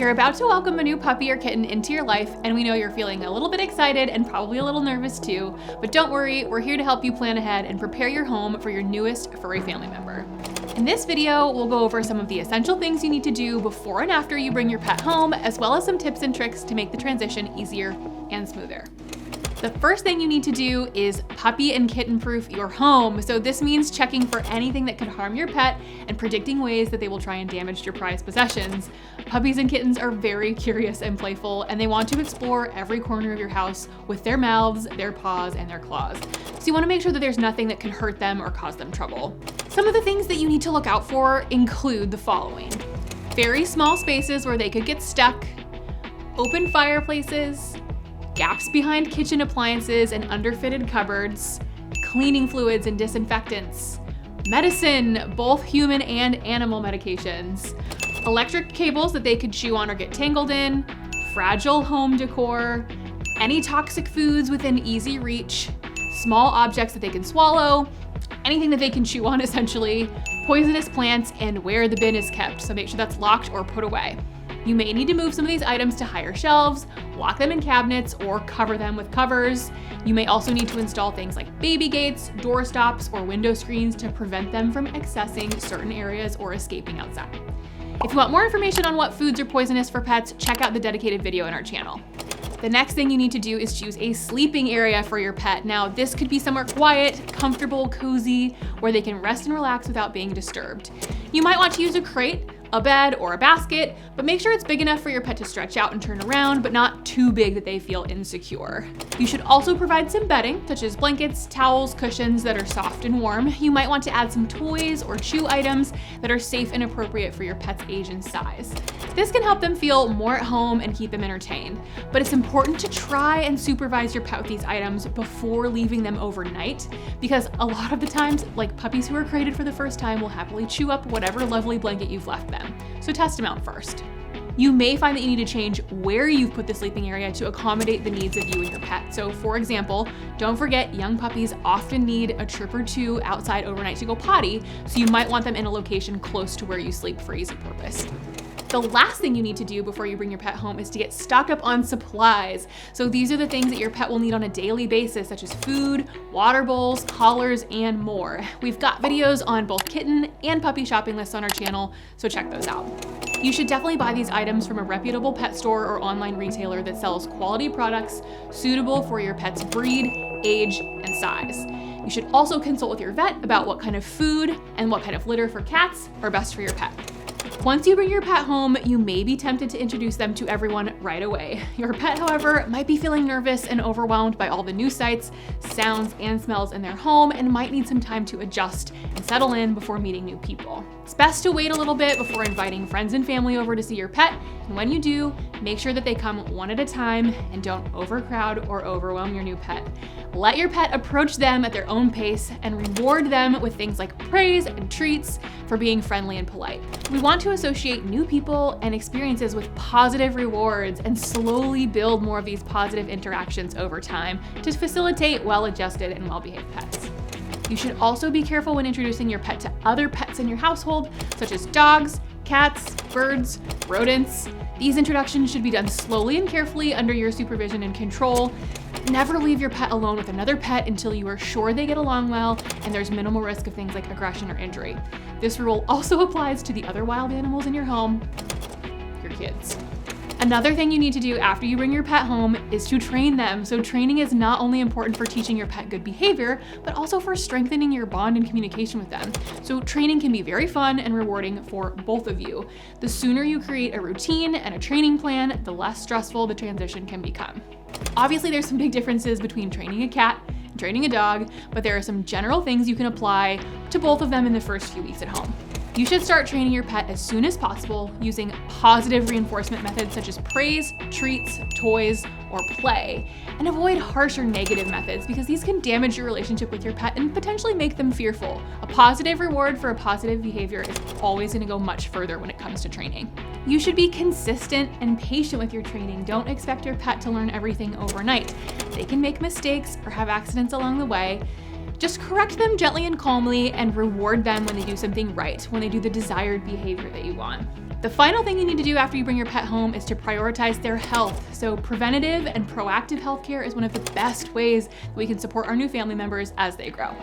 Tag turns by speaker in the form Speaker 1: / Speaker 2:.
Speaker 1: You're about to welcome a new puppy or kitten into your life, and we know you're feeling a little bit excited and probably a little nervous too, but don't worry, we're here to help you plan ahead and prepare your home for your newest furry family member. In this video, we'll go over some of the essential things you need to do before and after you bring your pet home, as well as some tips and tricks to make the transition easier and smoother. The first thing you need to do is puppy and kitten proof your home. So this means checking for anything that could harm your pet and predicting ways that they will try and damage your prized possessions. Puppies and kittens are very curious and playful, and they want to explore every corner of your house with their mouths, their paws, and their claws. So you want to make sure that there's nothing that can hurt them or cause them trouble. Some of the things that you need to look out for include the following: very small spaces where they could get stuck, open fireplaces, gaps behind kitchen appliances and underfitted cupboards, cleaning fluids and disinfectants, medicine, both human and animal medications, electric cables that they could chew on or get tangled in, fragile home decor, any toxic foods within easy reach, small objects that they can swallow, anything that they can chew on essentially, poisonous plants, and where the bin is kept, so make sure that's locked or put away. You may need to move some of these items to higher shelves, lock them in cabinets, or cover them with covers. You may also need to install things like baby gates, door stops, or window screens to prevent them from accessing certain areas or escaping outside. If you want more information on what foods are poisonous for pets, check out the dedicated video in our channel. The next thing you need to do is choose a sleeping area for your pet. Now, this could be somewhere quiet, comfortable, cozy, where they can rest and relax without being disturbed. You might want to use a crate, a bed, or a basket, but make sure it's big enough for your pet to stretch out and turn around, but not too big that they feel insecure. You should also provide some bedding, such as blankets, towels, cushions that are soft and warm. You might want to add some toys or chew items that are safe and appropriate for your pet's age and size. This can help them feel more at home and keep them entertained, but it's important to try and supervise your pet with these items before leaving them overnight, because a lot of the times, like puppies who are created for the first time will happily chew up whatever lovely blanket you've left them. So test them out first. You may find that you need to change where you've put the sleeping area to accommodate the needs of you and your pet. So for example, don't forget young puppies often need a trip or two outside overnight to go potty, so you might want them in a location close to where you sleep for ease of purpose. The last thing you need to do before you bring your pet home is to get stocked up on supplies. So these are the things that your pet will need on a daily basis, such as food, water bowls, collars, and more. We've got videos on both kitten and puppy shopping lists on our channel, so check those out. You should definitely buy these items from a reputable pet store or online retailer that sells quality products suitable for your pet's breed, age, and size. You should also consult with your vet about what kind of food and what kind of litter for cats are best for your pet. Once you bring your pet home, you may be tempted to introduce them to everyone right away. Your pet, however, might be feeling nervous and overwhelmed by all the new sights, sounds, and smells in their home and might need some time to adjust and settle in before meeting new people. It's best to wait a little bit before inviting friends and family over to see your pet, and when you do, make sure that they come one at a time and don't overcrowd or overwhelm your new pet. Let your pet approach them at their own pace and reward them with things like praise and treats for being friendly and polite. We want to associate new people and experiences with positive rewards and slowly build more of these positive interactions over time to facilitate well-adjusted and well-behaved pets. You should also be careful when introducing your pet to other pets in your household, such as dogs, cats, birds, rodents. These introductions should be done slowly and carefully under your supervision and control. Never leave your pet alone with another pet until you are sure they get along well and there's minimal risk of things like aggression or injury. This rule also applies to the other wild animals in your home, your kids. Another thing you need to do after you bring your pet home is to train them. So training is not only important for teaching your pet good behavior, but also for strengthening your bond and communication with them. So training can be very fun and rewarding for both of you. The sooner you create a routine and a training plan, the less stressful the transition can become. Obviously, there's some big differences between training a cat and training a dog, but there are some general things you can apply to both of them in the first few weeks at home. You should start training your pet as soon as possible using positive reinforcement methods such as praise, treats, toys, or play, and avoid harsh or negative methods because these can damage your relationship with your pet and potentially make them fearful. A positive reward for a positive behavior is always going to go much further when it comes to training. You should be consistent and patient with your training. Don't expect your pet to learn everything overnight. They can make mistakes or have accidents along the way. Just correct them gently and calmly and reward them when they do something right, when they do the desired behavior that you want. The final thing you need to do after you bring your pet home is to prioritize their health. So preventative and proactive healthcare is one of the best ways that we can support our new family members as they grow.